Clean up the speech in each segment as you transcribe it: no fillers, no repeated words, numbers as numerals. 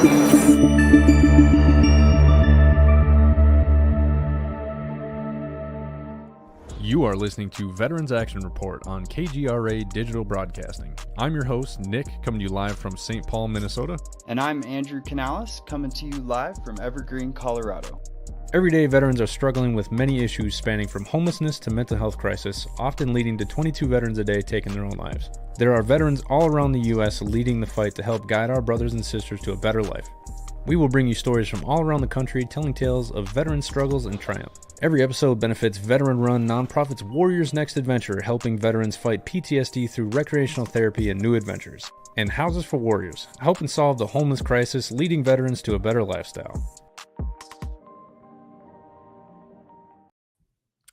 You are listening to Veterans Action Report on KGRA Digital Broadcasting. I'm your host, Nick, coming to you live from St. Paul, Minnesota. And I'm Andrew Canales, coming to you live from Evergreen, Colorado. Every day, veterans are struggling with many issues spanning from homelessness to mental health crisis, often leading to 22 veterans a day taking their own lives. There are veterans all around the U.S. leading the fight to help guide our brothers and sisters to a better life. We will bring you stories from all around the country telling tales of veteran struggles and triumph. Every episode benefits veteran-run nonprofits Warriors Next Adventure, helping veterans fight PTSD through recreational therapy and new adventures. And Houses for Warriors, helping solve the homeless crisis, leading veterans to a better lifestyle.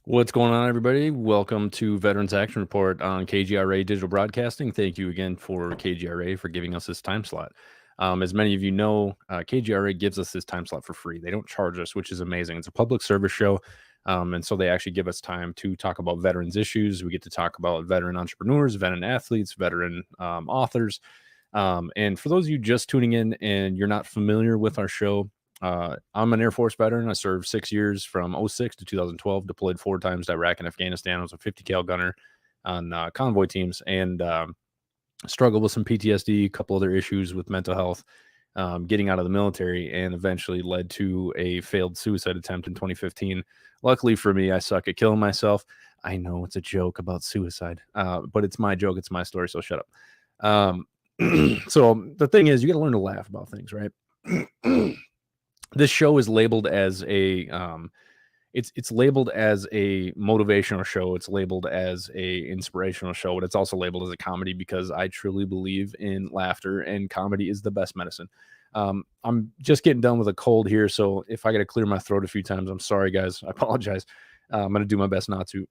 What's going on, everybody? Welcome to Veterans Action Report on KGRA Digital Broadcasting. Thank you again for KGRA for giving us this time slot. As many of you know, KGRA gives us this time slot for free. They don't charge us, which is amazing. It's a public service show, and so they actually give us time to talk about veterans issues. We get to talk about veteran entrepreneurs, veteran athletes, veteran authors. And for those of you just tuning in and you're not familiar with our show, I'm an Air Force veteran. I served 6 years from 06 to 2012, deployed 4 times to Iraq and Afghanistan. I was a 50 cal gunner on convoy teams, and struggled with some PTSD, a couple other issues with mental health, getting out of the military, and eventually led to a failed suicide attempt in 2015. Luckily for me, I suck at killing myself. I know it's a joke about suicide, but it's my joke. It's my story, so shut up. So the thing is, you got to learn to laugh about things, right? This show is labeled as a it's labeled as a motivational show. It's labeled as a inspirational show, but it's also labeled as a comedy because I truly believe in laughter, and comedy is the best medicine. I'm just getting done with a cold here, so if I got to clear my throat a few times, I'm sorry, guys. I apologize. I'm going to do my best not to.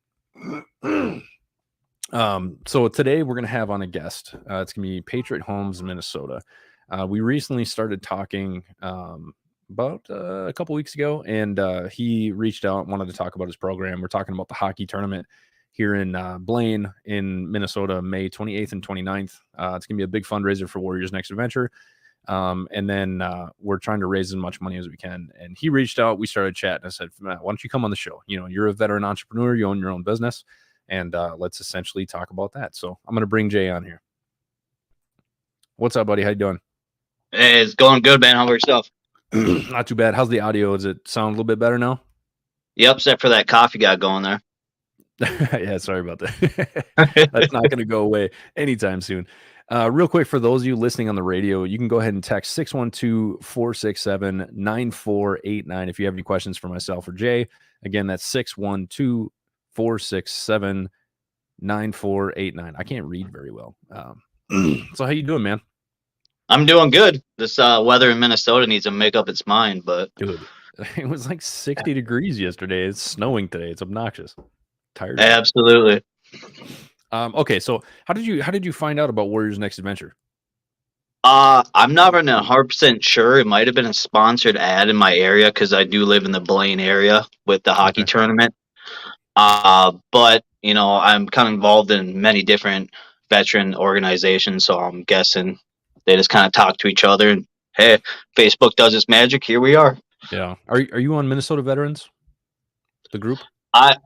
So today we're going to have on a guest. It's going to be Patriot Homes, Minnesota. We recently started talking about a couple weeks ago, and he reached out and wanted to talk about his program. We're talking about the hockey tournament here in Blaine in Minnesota, May 28th and 29th. It's going to be a big fundraiser for Warriors Next Adventure. And then we're trying to raise as much money as we can. And he reached out, we started chatting. I said, Matt, why don't you come on the show? You know, you're a veteran entrepreneur, you own your own business, and let's essentially talk about that. So I'm going to bring Jay on here. What's up, buddy? How you doing? Hey, it's going good, man. How about yourself? Not too bad. How's the audio? Does it sound a little bit better now? Yep, except for that coffee got going there. Yeah, sorry about that. That's not going to go away anytime soon. Real quick, for those of you listening on the radio, you can go ahead and text 612-467-9489 if you have any questions for myself or Jay. Again, that's 612-467-9489. I can't read very well. So how you doing, man? I'm doing good. This weather in Minnesota needs to make up its mind, but dude, it was like 60 degrees yesterday. It's snowing today. It's obnoxious. Tired. Absolutely. Okay, so how did you find out about Warriors Next Adventure? I'm not 100% sure. It might have been a sponsored ad in my area because I do live in the Blaine area with the hockey tournament. But you know, I'm kind of involved in many different veteran organizations, so I'm guessing they just kind of talk to each other, and hey, Facebook does its magic. Here we are. Yeah. Are you on Minnesota Veterans, the group? I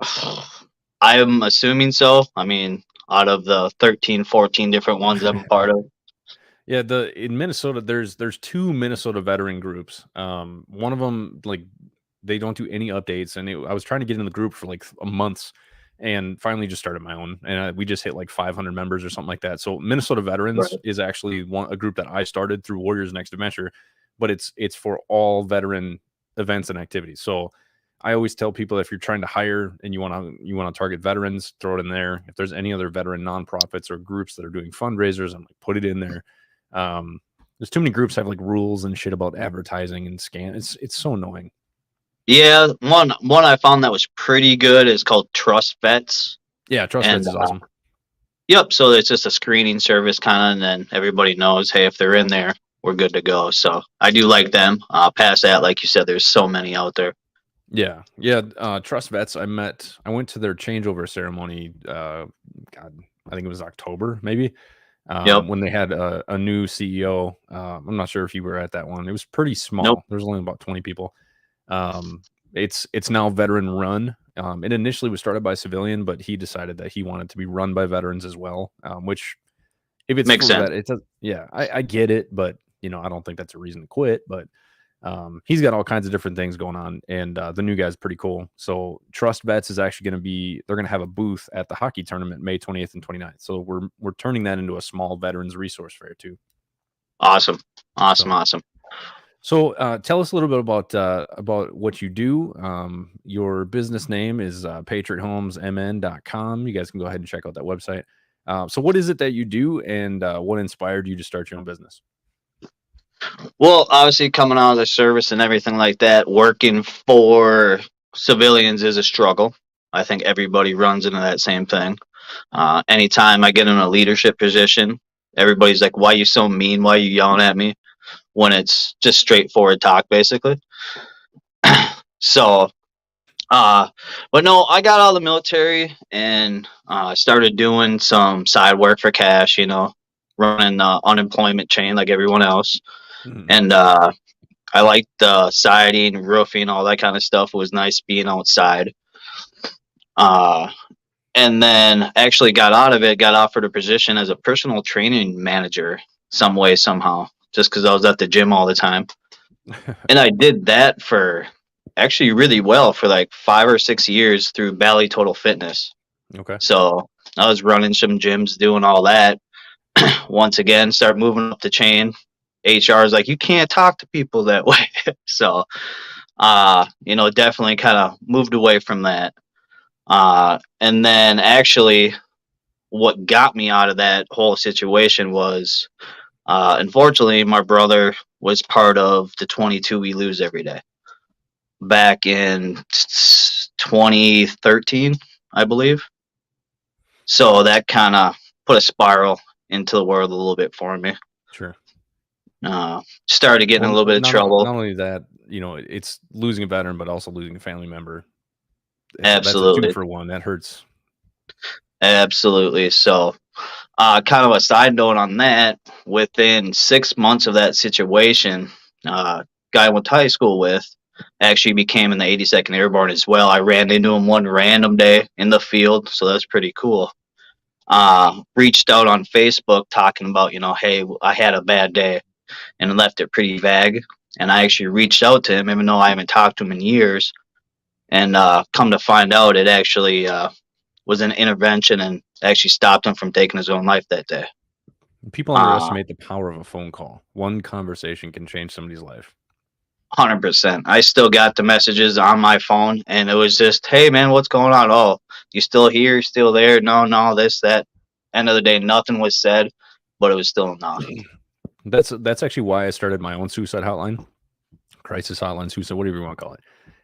am assuming so. I mean, out of the 13, 14 different ones I'm a part of. Yeah, in Minnesota, there's 2 Minnesota veteran groups. One of them, like, they don't do any updates, and I was trying to get in the group for like a month, and finally just started my own, and we just hit like 500 members or something like that. So Minnesota Veterans is actually a group that I started through Warriors Next Adventure, but it's for all veteran events and activities. So I always tell people, if you're trying to hire and you want to target veterans, throw it in there. If there's any other veteran nonprofits or groups that are doing fundraisers, I'm like, put it in there. There's too many groups that have like rules and shit about advertising and scan. It's so annoying. Yeah, one I found that was pretty good is called Trust Vets. Yeah, Trust Vets is awesome. Yep, so it's just a screening service kind of, and then everybody knows, hey, if they're in there, we're good to go. So I do like them. Past that, like you said, there's so many out there. Yeah. Trust Vets. I went to their changeover ceremony. God, I think it was October, maybe. Yep. when they had a new CEO. I'm not sure if you were at that one. It was pretty Nope. small. There's only about 20 people. It's now veteran run. It initially was started by a civilian, but he decided that he wanted to be run by veterans as well. Which, if it's Makes for sense. that, it's yeah, I get it, but I don't think that's a reason to quit. But he's got all kinds of different things going on, and the new guy's pretty cool. So Trust Vets is actually going to they're going to have a booth at the hockey tournament May 20th and 29th. So we're turning that into a small veterans resource fair too. Awesome. Awesome. So tell us a little bit about what you do. Your business name is patriothomesmn.com. You guys can go ahead and check out that website. So what is it that you do, and what inspired you to start your own business? Well, obviously, coming out of the service and everything like that, working for civilians is a struggle. I think everybody runs into that same thing. Anytime I get in a leadership position, everybody's like, "Why are you so mean? Why are you yelling at me?" When it's just straightforward talk, basically. So, but no, I got out of the military and started doing some side work for cash, running the unemployment chain like everyone else. And I liked siding, roofing, all that kind of stuff. It was nice being outside. And then actually got out of it, got offered a position as a personal training manager some way, somehow, just because I was at the gym all the time. And I did that for actually really well for like 5 or 6 years through Bally Total Fitness. Okay. So I was running some gyms, doing all that. Once again, start moving up the chain. HR is like, you can't talk to people that way. So, definitely kind of moved away from that. And then actually, what got me out of that whole situation was, unfortunately, my brother was part of the 22 we lose every day back in 2013, I believe. So that kind of put a spiral into the world a little bit for me. Sure. Started getting a little bit of trouble. Not only that, it's losing a veteran, but also losing a family member. Absolutely. That's a 2-for-1. That hurts. Absolutely. So, kind of a side note on that, within 6 months of that situation, guy I went to high school with actually became in the 82nd Airborne as well. I ran into him one random day in the field, so that's pretty cool. Reached out on Facebook talking about, hey, I had a bad day, and left it pretty vague. And I actually reached out to him, even though I haven't talked to him in years. And come to find out, it actually was an intervention and actually stopped him from taking his own life that day. People underestimate the power of a phone call. One conversation can change somebody's life. 100%. I still got the messages on my phone, and it was just, hey, man, what's going on? Oh, you still here? You still there? No, this, that. End of the day, nothing was said, but it was still enough. That's actually why I started my own suicide hotline, crisis hotline, suicide, whatever you want to call it.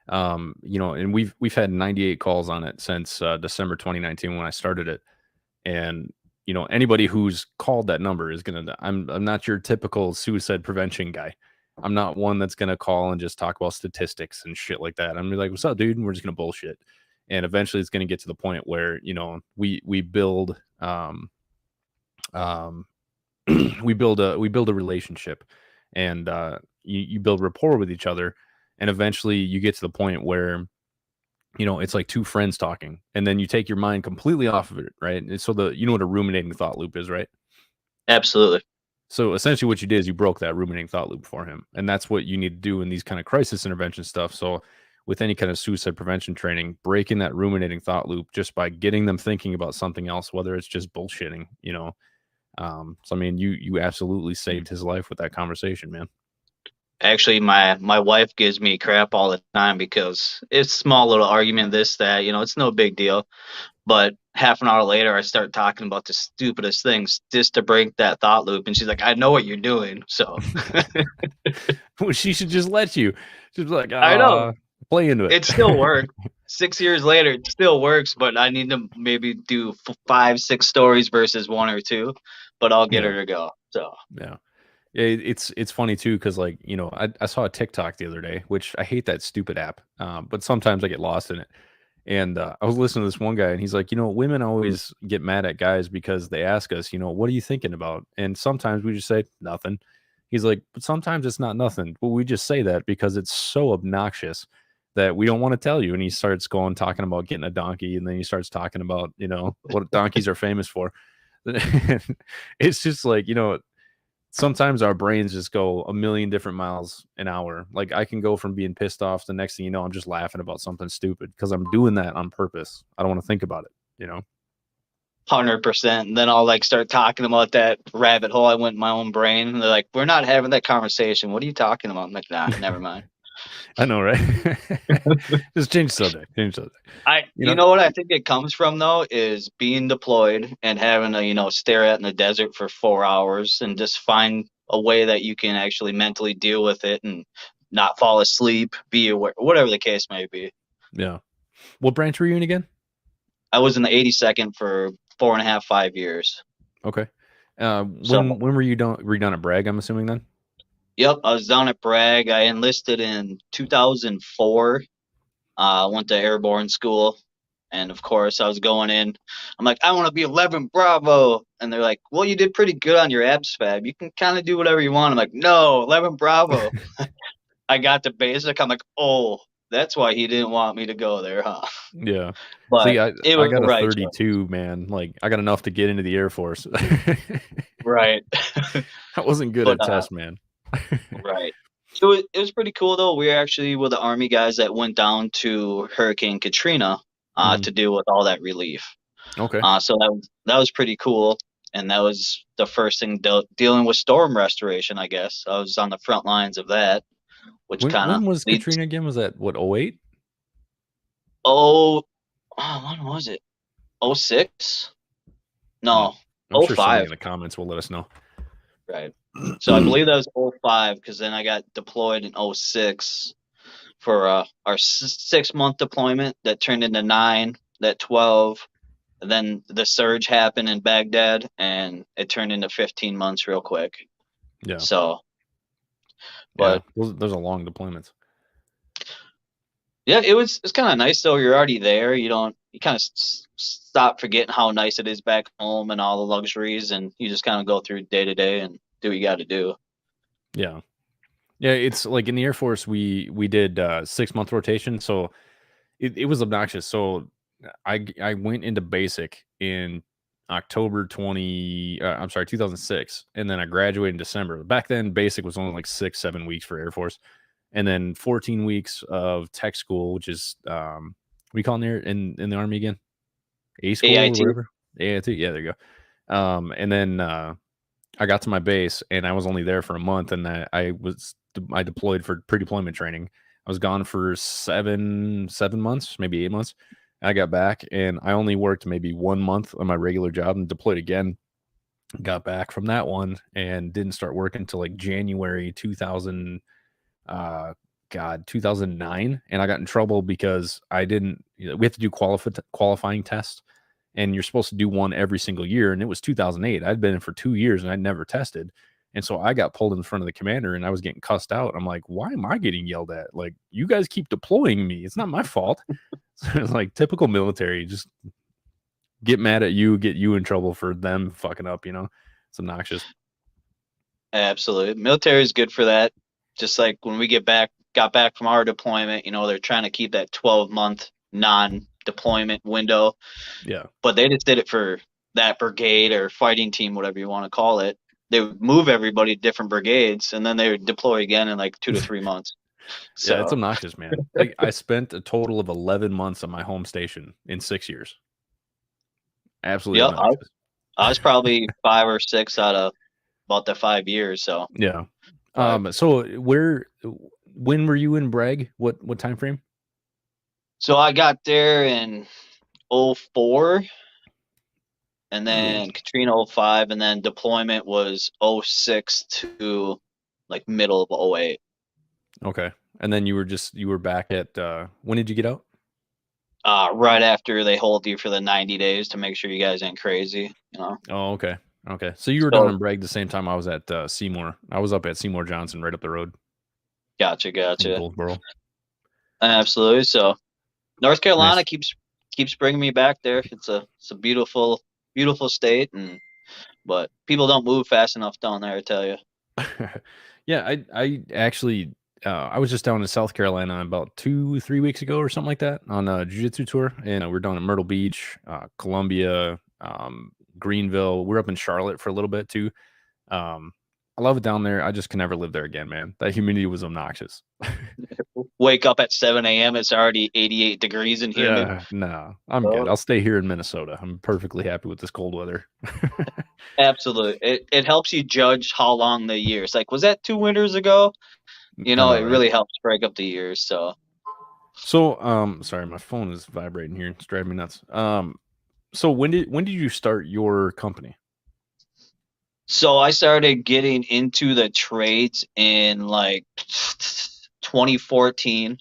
And we've had 98 calls on it since December 2019 when I started it. And anybody who's called that number is gonna. I'm not your typical suicide prevention guy. I'm not one that's gonna call and just talk about statistics and shit like that. I'm gonna be like, "What's up, dude?" And we're just gonna bullshit. And eventually, it's gonna get to the point where we build we build a relationship, and you build rapport with each other, and eventually you get to the point where it's like two friends talking, and then you take your mind completely off of it, right? And so what a ruminating thought loop is, right? Absolutely. So essentially what you did is you broke that ruminating thought loop for him, and that's what you need to do in these kind of crisis intervention stuff. So with any kind of suicide prevention training, breaking that ruminating thought loop just by getting them thinking about something else, whether it's just bullshitting. So I mean, you absolutely saved his life with that conversation, man. Actually, my wife gives me crap all the time because it's a small little argument, this, that, it's no big deal. But half an hour later, I start talking about the stupidest things just to break that thought loop. And she's like, I know what you're doing. So Well, she should just let you. She's like, I know. play into it. It still works. 6 years later, it still works, but I need to maybe do 5, 6 stories versus 1 or 2, but I'll get her to go. So yeah. It's funny too, because I saw a TikTok the other day, which I hate that stupid app, but sometimes I get lost in it. And I was listening to this one guy, and he's like, women always get mad at guys because they ask us, what are you thinking about? And sometimes we just say nothing. He's like, but sometimes it's not nothing. But we just say that because it's so obnoxious that we don't want to tell you. And he starts talking about getting a donkey, and then he starts talking about, what donkeys are famous for. It's just like, sometimes our brains just go a million different miles an hour. Like I can go from being pissed off, the next thing you know, I'm just laughing about something stupid because I'm doing that on purpose. I don't want to think about it. 100%. And then I'll like start talking about that rabbit hole I went in my own brain. And they're like, we're not having that conversation. What are you talking about? I'm like, nah, never mind. I know, right? Just change subject. Change subject. You know what I think it comes from though is being deployed and having to stare at in the desert for 4 hours and just find a way that you can actually mentally deal with it and not fall asleep, be aware, whatever the case may be. Yeah. What branch were you in again? I was in the 82nd for 4.5, 5 years. Okay. When were you done? Were you done at Bragg? I'm assuming then. Yep, I was down at Bragg. I enlisted in 2004. Went to airborne school, and of course, I was going in. I'm like, I want to be 11 Bravo, and they're like, well, you did pretty good on your ABSFAB. You can kind of do whatever you want. I'm like, no, 11 Bravo. I got to basic. I'm like, oh, that's why he didn't want me to go there, huh? Yeah. But see, I was got a right 32, choice. Man. Like I got enough to get into the Air Force. Right. I wasn't good at tests, man. Right. So it was pretty cool though. We were actually with the Army guys that went down to Hurricane Katrina to deal with all that relief. Okay. So that was pretty cool, and that was the first thing dealing with storm restoration. I guess I was on the front lines of that. Which when was Katrina again? Was that what 08? Oh, when was it? 06? No, I'm sure 05. somebody in the comments will let us know. Right. So I believe that was 05 because then I got deployed in 06 for our 6-month deployment that turned into 9, that 12. And then the surge happened in Baghdad and it turned into 15 months real quick. Yeah. So, but those are long deployments. Yeah, it's kind of nice though. You're already there. You kind of stop forgetting how nice it is back home and all the luxuries, and you just kind of go through day to day and do what you got to do. Yeah. Yeah, it's like in the Air Force, we did 6-month rotation, so it was obnoxious. So I went into basic in October 2006, and then I graduated in December. Back then, basic was only like 6-7 weeks for Air Force, and then 14 weeks of tech school, which is what do you call it in the Army again? A school AIT. or whatever. AIT. Yeah, there you go. And then I got to my base, and I was only there for a month, and I deployed for pre-deployment training. I was gone for 7 months, maybe 8 months. I got back, and I only worked maybe 1 month on my regular job and deployed again. Got back from that one and didn't start working until like January 2009. And I got in trouble because I didn't. We have to do qualifying tests, and you're supposed to do one every single year. And it was 2008. I'd been in for 2 years and I'd never tested. And so I got pulled in front of the commander and I was getting cussed out. I'm like, why am I getting yelled at? Like, you guys keep deploying me. It's not my fault. So it's like typical military, just get mad at you, get you in trouble for them fucking up, It's obnoxious. Absolutely. Military is good for that. Just like when we got back from our deployment, they're trying to keep that 12-month non-deployment window. Yeah. But they just did it for that brigade or fighting team, whatever you want to call it. They would move everybody to different brigades, and then they would deploy again in like 2 to 3 months. So. Yeah, it's obnoxious, man. Like, I spent a total of 11 months on my home station in 6 years. Absolutely obnoxious. I was probably 5 or 6 out of about the 5 years. So yeah. So when were you in Bragg? What time frame? So I got there in 04. And then Katrina 05, and then deployment was 06 to like middle of 08. Okay. And then you were back at when did you get out? Right after they hold you for the 90 days to make sure you guys ain't crazy, Oh, okay. Okay. So you were down in Bragg the same time I was at Seymour. I was up at Seymour Johnson right up the road. Gotcha. In Goldsboro. Absolutely. So North Carolina Nice. keeps bringing me back there. It's a beautiful state, but people don't move fast enough down there, I tell you. Yeah, I actually I was just down in South Carolina about 2-3 weeks ago or something like that on a jiu-jitsu tour, and we're down at Myrtle Beach, Columbia, Greenville. We're up in Charlotte for a little bit too. Um, I love it down there. I just can never live there again, man. That humidity was obnoxious. Wake up at 7 a.m. It's already 88 degrees and humid. Yeah, no, I'm good. Oh, I'll stay here in Minnesota. I'm perfectly happy with this cold weather. absolutely. It helps you judge how long the year. It's like, was that 2 winters ago? I know, It right? really helps break up the years. So, sorry, my phone is vibrating here. It's driving me nuts. So when did you start your company? So I started getting into the trades in like 2014.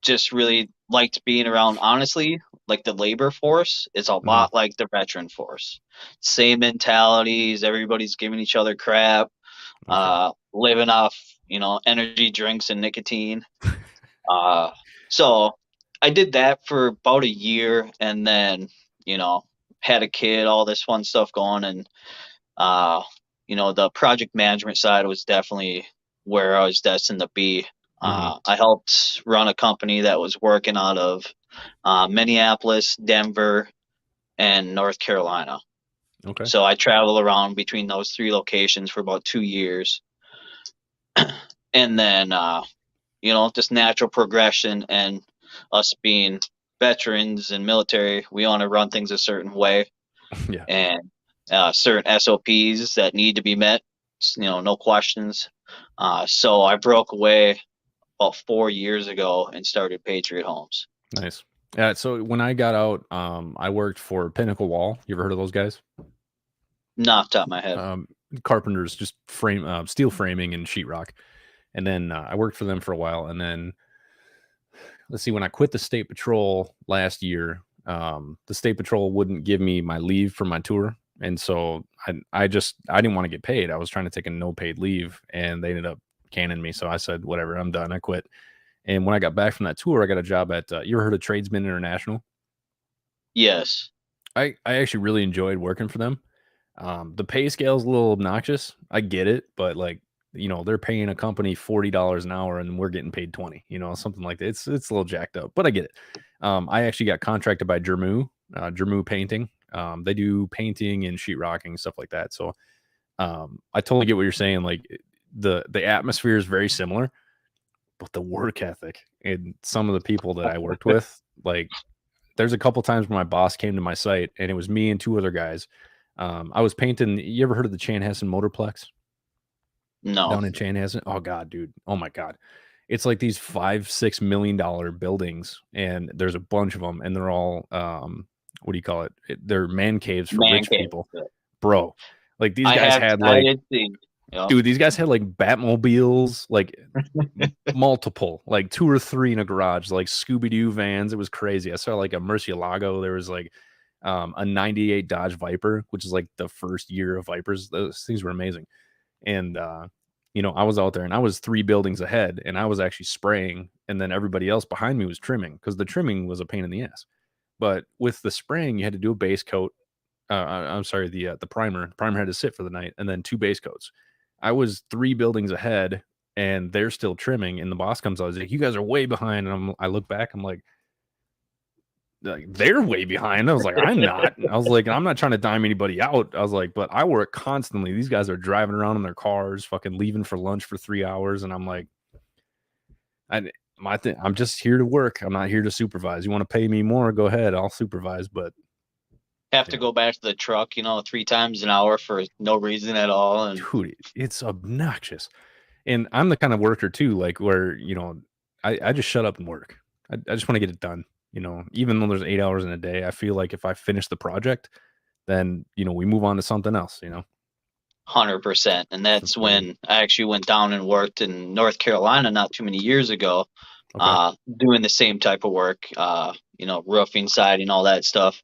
Just really liked being around, honestly, like the labor force is a Mhm. lot like the veteran force. Same mentalities, everybody's giving each other crap, Oh, sure. living off, energy drinks and nicotine. Uh, so I did that for about a year and then, you know, had a kid, all this fun stuff going. And, uh, the project management side was definitely where I was destined to be. Mhm. I helped run a company that was working out of Minneapolis, Denver, and North Carolina. Okay. So I traveled around between those three locations for about 2 years. And then, just natural progression and us being veterans and military, we want to run things a certain way Yeah. and certain SOPs that need to be met, no questions. So I broke away about 4 years ago and started Patriot Homes. Nice. Yeah, so when I got out, I worked for Pinnacle Wall. You ever heard of those guys? Not off the top of my head. Um, Carpenters, just steel framing and sheetrock. And then I worked for them for a while. And then let's see, when I quit the state patrol last year, the state patrol wouldn't give me my leave for my tour. And so I didn't want to get paid. I was trying to take a no paid leave and they ended up canning me. So I said, whatever, I'm done. I quit. And when I got back from that tour, I got a job at, you ever heard of Tradesman International? Yes. I actually really enjoyed working for them. The pay scale is a little obnoxious. I get it, but like, they're paying a company $40 an hour and we're getting paid 20, something like that. It's a little jacked up, but I get it. I actually got contracted by Jermu Painting. They do painting and sheetrocking, stuff like that. So I totally get what you're saying. Like the atmosphere is very similar, but the work ethic and some of the people that I worked with, like there's a couple times where my boss came to my site and it was me and two other guys. I was painting. You ever heard of the Chanhassen Motorplex No. down in Chanhassen? Oh God, dude. Oh my God. It's like these $5-6 million buildings, and there's a bunch of them, and they're all what do you call it? They're man caves for Man rich cave. people, bro. Like these guys had I like, did see. dude, these guys had like Batmobiles, like multiple, like two or three in a garage, like Scooby Doo vans. It was crazy. I saw like a Murcielago. There was like a '98 Dodge Viper, which is like the first year of Vipers. Those things were amazing. And I was out there and I was 3 buildings ahead and I was actually spraying, and then everybody else behind me was trimming because the trimming was a pain in the ass. But with the spraying, you had to do a base coat. I'm sorry, the primer. The primer had to sit for the night, and then 2 base coats. I was 3 buildings ahead, and they're still trimming. And the boss comes out, he's like, "You guys are way behind." And I look back, I'm like, they're way behind. I was like, I'm not. I was like, I'm not trying to dime anybody out. I was like, but I work constantly. These guys are driving around in their cars, fucking leaving for lunch for 3 hours, and I'm like, I'm just here to work. I'm not here to supervise. You want to pay me more? Go ahead. I'll supervise. But Have you to know, go back to the truck, 3 times an hour for no reason at all. And dude, it's obnoxious. And I'm the kind of worker too, like where I just shut up and work. I just want to get it done. Even though there's 8 hours in a day, I feel like if I finish the project, then we move on to something else. 100%. And That's that's really when I actually went down and worked in North Carolina not too many years ago, okay. doing the same type of work, roofing, siding, all that stuff.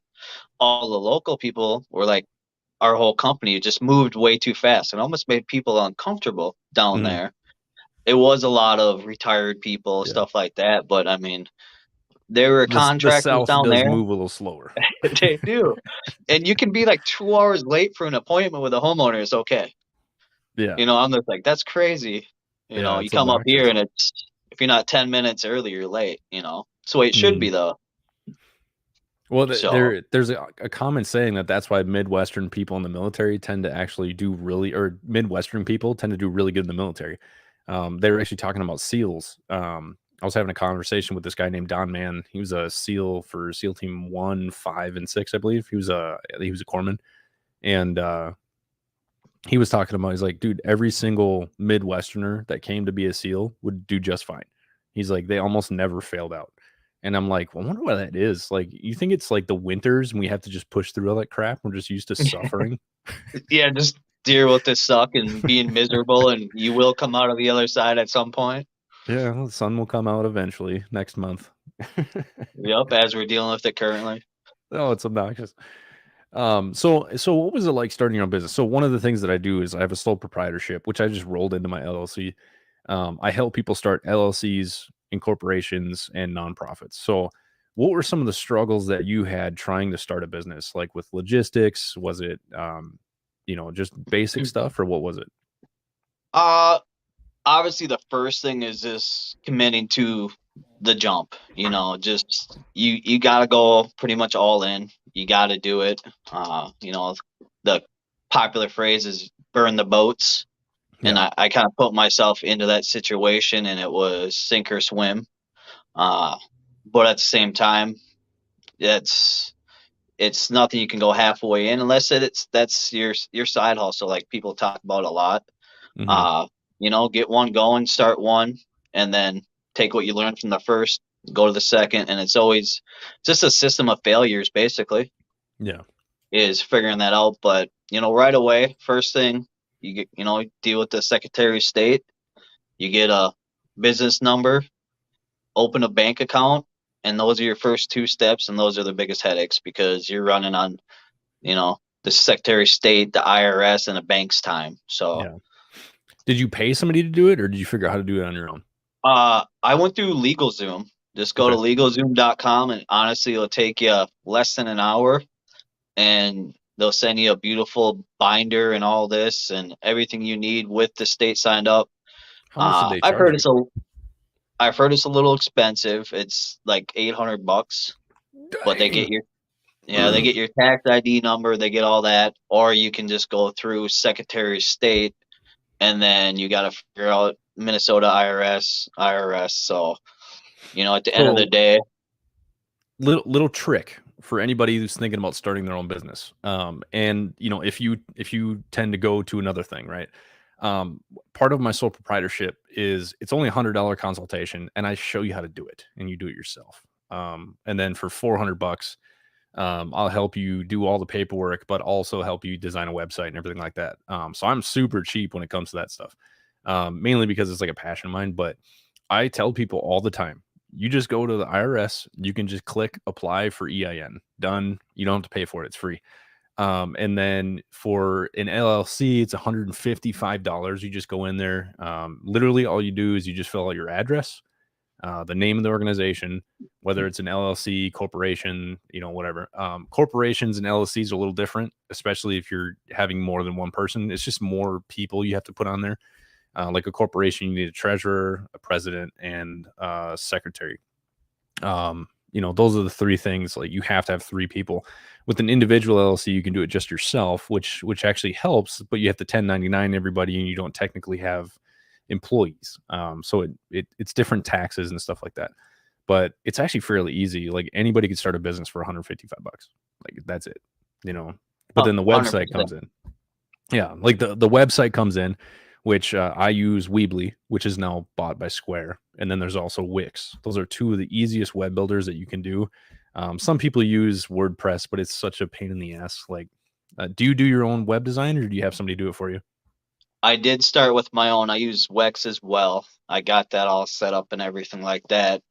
All the local people were like, our whole company just moved way too fast and almost made people uncomfortable down Mhm. there. It was a lot of retired people, Yeah. stuff like that. But I mean, there were The contractors South down does there. move a little slower. They do. And you can be like 2 hours late for an appointment with a homeowner. It's okay. Yeah. I'm just like, that's crazy. Yeah, You it's come up here obnoxious. and it's, if you're not 10 minutes early, you're late. It's the way it should be, Mhm. though. Well, So, there's a common saying that's why Midwestern people in the military tend to actually do really, or Midwestern people tend to do really good in the military. They were actually talking about SEALs. I was having a conversation with this guy named Don Mann. He was a SEAL for SEAL Team 1, 5, and 6, I believe. He was a corpsman, and he was talking about, he's like, dude, every single Midwesterner that came to be a SEAL would do just fine. He's like, they almost never failed out. And I'm like, well, I wonder why that is. Like, you think it's like the winters and we have to just push through all that crap? We're just used to suffering. yeah, just deal with this suck and being miserable, and you will come out of the other side at some point. Yeah, well, the sun will come out eventually next month. Yep, as we're dealing with it currently. Oh, it's obnoxious. So what was it like starting your own business? So one of the things that I do is I have a sole proprietorship, which I just rolled into my LLC. I help people start LLCs, incorporations, and nonprofits. So what were some of the struggles that you had trying to start a business, like with logistics? Was it, just basic stuff, or what was it? Uh, Obviously, the first thing is just committing to the jump. Just you got to go pretty much all in. You got to do it. The popular phrase is burn the boats. And Yeah. I kind of put myself into that situation, and it was sink or swim. But at the same time, it's it's nothing you can go halfway in unless that's your side hustle, like people talk about a lot. Hmm. Uh, get one going, start one, and then take what you learned from the first, go to the second, and it's always just a system of failures, basically, Yeah. is figuring that out. But right away, first thing you get, deal with the Secretary of State. You get a business number, open a bank account, and those are your first two steps, and those are the biggest headaches because you're running on, the Secretary of State, the IRS, and the bank's time. So, Yeah. Did you pay somebody to do it, or did you figure out how to do it on your own? I went through LegalZoom. Just go to Okay. LegalZoom.com, and honestly, it'll take you less than an hour, and they'll send you a beautiful binder and all this and everything you need with the state signed up. How much did they I've charge heard you? it's a little expensive. It's like $800, but Dang. they get your tax ID number, they get all that, or you can just go through Secretary of State, and then you got to figure out Minnesota IRS. So, at the end of the So day, little trick for anybody who's thinking about starting their own business. And if you tend to go to another thing, right? Part of my sole proprietorship is it's only $100 consultation, and I show you how to do it, and you do it yourself. And then for $400, I'll help you do all the paperwork, but also help you design a website and everything like that. So I'm super cheap when it comes to that stuff, mainly because it's like a passion of mine. But I tell people all the time, you just go to the IRS, you can just click apply for EIN. Done. You don't have to pay for it. It's free. And then for an LLC, it's $155. You just go in there. Literally all you do is you just fill out your address, the name of the organization, whether it's an LLC, corporation, whatever. Corporations and LLCs are a little different, especially if you're having more than one person. It's just more people you have to put on there. Like a corporation, you need a treasurer, a president, and a secretary. Those are the three things. Like you have to have three people. With an individual LLC, you can do it just yourself, which actually helps, but you have to 1099 everybody, and you don't technically have employees. So it's different taxes and stuff like that. But it's actually fairly easy. Like anybody could start a business for $155. Like that's it. But then the website 100%. comes in. Yeah, like the website comes in, which I use Weebly, which is now bought by Square, and then there's also Wix. Those are two of the easiest web builders that you can do. Some people use WordPress, but it's such a pain in the ass. Like, do you do your own web design, or do you have somebody do it for you? I did start with my own. I use Wex as well. I got that all set up and everything like that.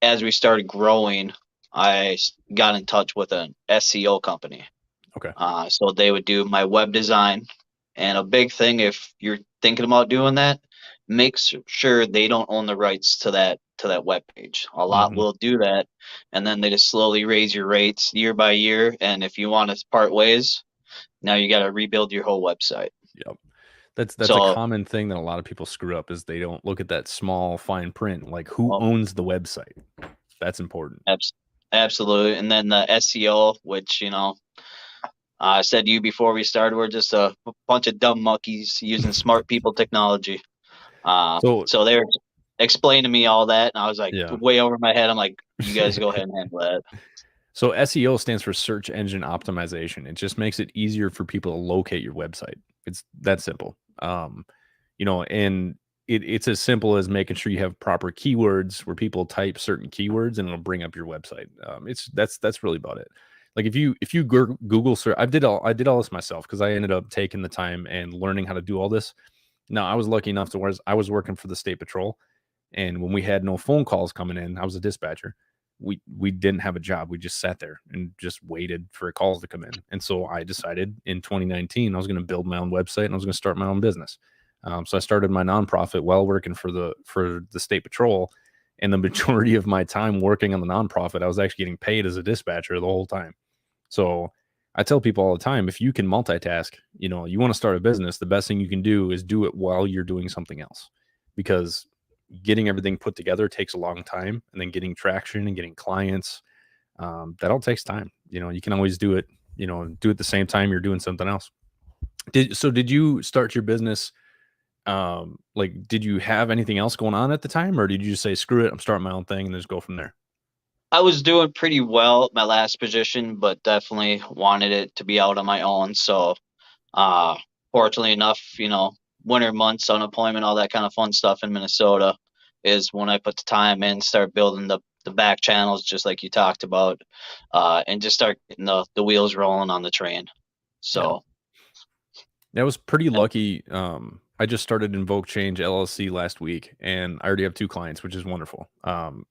As we started growing, I got in touch with an SEO company. Okay. So they would do my web design, And a big thing, if you're thinking about doing that, make sure they don't own the rights to that web page. A lot Hmm. will do that, and then they just slowly raise your rates year by year. And if you want to part ways, now you got to rebuild your whole website. Yep. That's a So, common thing that a lot of people screw up is they don't look at that small fine print, like who well, owns the website. That's important. absolutely. And then the SEO, which I said to you before we started, we're just a bunch of dumb monkeys using smart people technology. So So they're explaining to me all that, and I was like yeah. way over my head. I'm like, you guys go ahead and handle that. So SEO stands for search engine optimization. It just makes it easier for people to locate your website. It's that simple. And it's as simple as making sure you have proper keywords where people type certain keywords and it'll bring up your website. That's really about it. Like if you Google search, I did all this myself because I ended up taking the time and learning how to do all this. Now I was lucky enough to where I was working for the state patrol, and when we had no phone calls coming in, I was a dispatcher. We didn't have a job. We just sat there and just waited for calls to come in. And so I decided in 2019 I was going to build my own website and I was going to start my own business. So I started my nonprofit while working for the state patrol, and the majority of my time working on the nonprofit, I was actually getting paid as a dispatcher the whole time. So I tell people all the time, if you can multitask, you want to start a business, the best thing you can do is do it while you're doing something else, because getting everything put together takes a long time, and then getting traction and getting clients, that all takes time. You can always do it, do it the same time you're doing something else. Did you start your business? Like, did you have anything else going on at the time, or did you just say, screw it, I'm starting my own thing and just go from there? I was doing pretty well at my last position, but definitely wanted it to be out on my own. So, uh, fortunately enough, winter months, unemployment, all that kind of fun stuff in Minnesota is when I put the time in, start building the back channels, just like you talked about, and just start getting the wheels rolling on the train. Yeah. So, That was pretty lucky. I just started Invoke Change LLC last week, and I already have 2 clients, which is wonderful.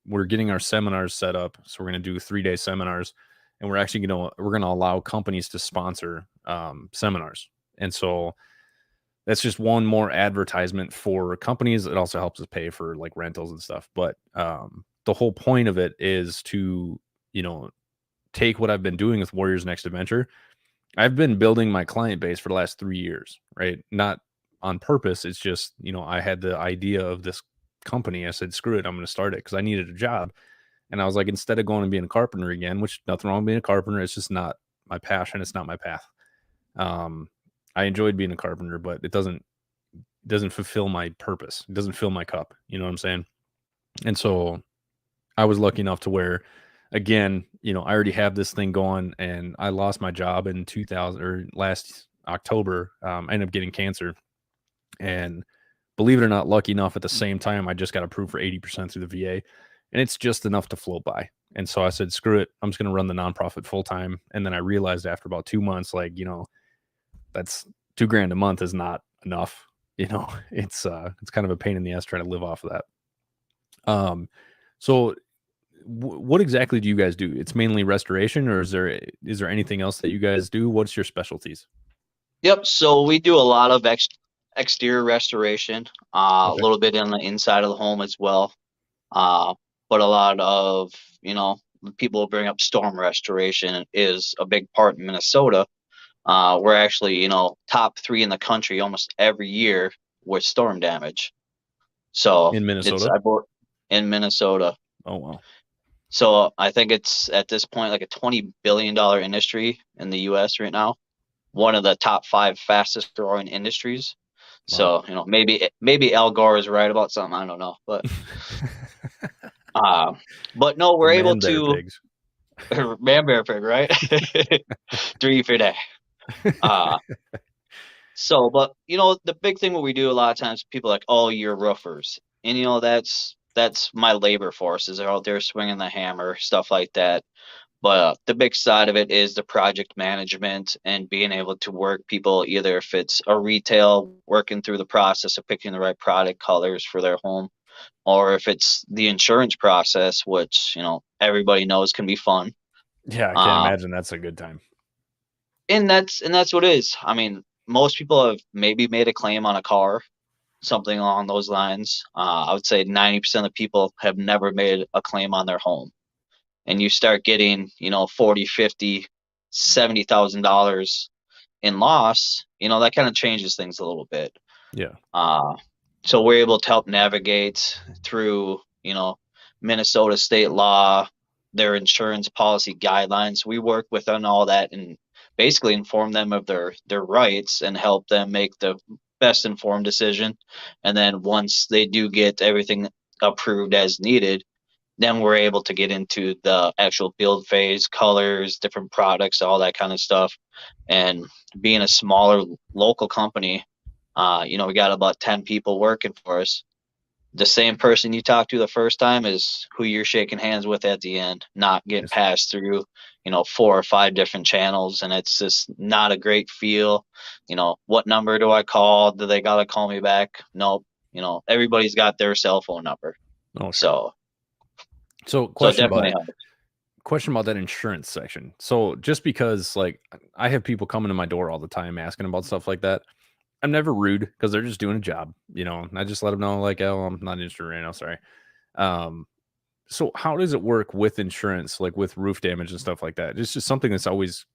We're getting our seminars set up, so we're going to do 3-day seminars, and we're going to allow companies to sponsor seminars. And so that's just one more advertisement for companies. It also helps us pay for like rentals and stuff. But the whole point of it is to you know take what I've been doing with Warriors Next Adventure. I've been building my client base for the last 3 years, right? Not on purpose. It's just, I had the idea of this company. I said, screw it, I'm going to start it because I needed a job. And I was like, instead of going and being a carpenter again, which nothing wrong with being a carpenter, it's just not my passion. It's not my path. Um, I enjoyed being a carpenter, but it doesn't fulfill my purpose. It doesn't fill my cup. You know what I'm saying? And so I was lucky enough to where, again, I already have this thing going, and I lost my job in 2000 or last October. I ended up getting cancer, and believe it or not, lucky enough, at the same time, I just got approved for 80% through the VA, and it's just enough to float by. And so I said, screw it, I'm just going to run the nonprofit full time. And then I realized after about 2 months, like, that's $2,000 a month is not enough. It's kind of a pain in the ass trying to live off of that. So what exactly do you guys do? It's mainly restoration, or is there anything else that you guys do? What's your specialties? yep. So we do a lot of exterior restoration, a Okay. little bit in the inside of the home as well. Uh, but a lot of, people bring up storm restoration is a big part in Minnesota. We're actually, top 3 in the country almost every year with storm damage. So In Minnesota? in Minnesota. Oh, wow. So I think it's at this point like a $20 billion industry in the U.S. right now. One of the top 5 fastest growing industries. Wow. So maybe Al Gore is right about something. I don't know, uh, but no, The we're able man bear to pigs. man bear pig, right? 3 for day. So, but the big thing what we do a lot of times, people are like, oh, you're roofers, and that's my labor force is they're out there swinging the hammer, stuff like that. But the big side of it is the project management and being able to work people, either if it's a retail, working through the process of picking the right product colors for their home, or if it's the insurance process, which everybody knows can be fun. Yeah, I can't Uh, imagine that's a good time. and that's what it is. I mean, most people have maybe made a claim on a car, something along those lines. I would say 90% of people have never made a claim on their home. And you start getting, 40, 50, $70,000 in loss, that kind of changes things a little bit. Yeah. Uh, so we're able to help navigate through, Minnesota state law, their insurance policy guidelines. We work within all that and basically inform them of their rights and help them make the best informed decision. And then once they do get everything approved as needed, then we're able to get into the actual build phase, colors, different products, all that kind of stuff. And being a smaller local company, we got about 10 people working for us. The same person you talked to the first time is who you're shaking hands with at the end, not getting Yes. passed through, 4 or 5 different channels. And it's just not a great feel. What number do I call? Do they got to call me back? Nope. Everybody's got their cell phone number. Oh, sure. So So it definitely helps. question about that insurance section. So just because like I have people coming to my door all the time asking about stuff like that, I'm never rude because they're just doing a job, and I just let them know like, oh, I'm not interested right now. Sorry. Um, so how does it work with insurance, like with roof damage and stuff like that? It's just something that's always,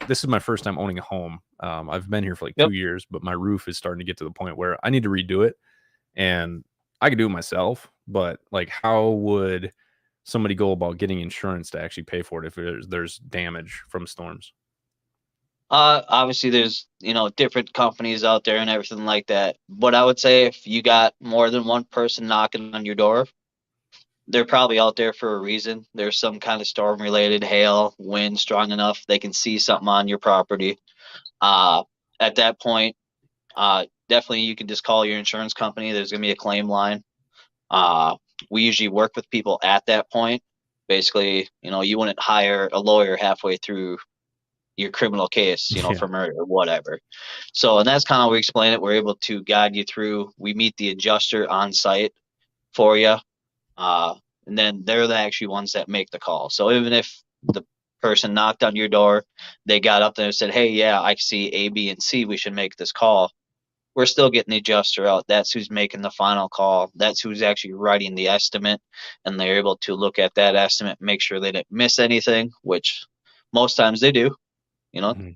this is my first time owning a home. I've been here for like Yep. 2 years, but my roof is starting to get to the point where I need to redo it, and I can do it myself, but like, how would somebody go about getting insurance to actually pay for it if there's damage from storms? Obviously there's, different companies out there and everything like that. But I would say if you got more than one person knocking on your door, they're probably out there for a reason. There's some kind of storm related hail, wind strong enough they can see something on your property. Uh, at that point, definitely you can just call your insurance company. There's going to be a claim line. We usually work with people at that point. Basically, you wouldn't hire a lawyer halfway through your criminal case, Yeah. for murder or whatever. So, and that's kind of how we explain it. We're able to guide you through. We meet the adjuster on site for you. And then they're the actual ones that make the call. So even if the person knocked on your door, they got up there and said, hey, yeah, I see A, B, and C, we should make this call. We're still getting the adjuster out. That's who's making the final call. That's who's actually writing the estimate. And they're able to look at that estimate, make sure they didn't miss anything, which most times they do.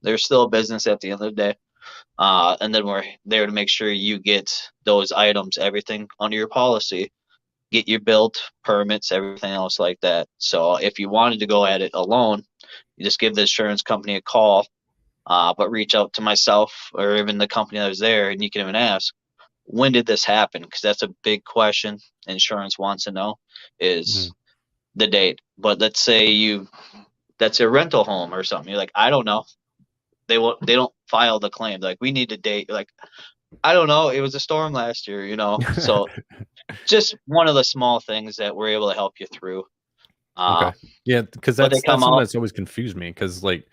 There's still a business at the end of the day. And then we're there to make sure you get those items, everything under your policy, get your built permits, everything else like that. So if you wanted to go at it alone, you just give the insurance company a call, but reach out to myself or even the company that was there, and you can even ask, when did this happen? Because that's a big question insurance wants to know is the date. But let's say that's a rental home or something. You're like, I don't know. They don't file the claim. They're like, we need a date. You're like, I don't know. It was a storm last year, So just one of the small things that we're able to help you through. Okay. Yeah, because But they that's come something out. that's always confused me. Because like,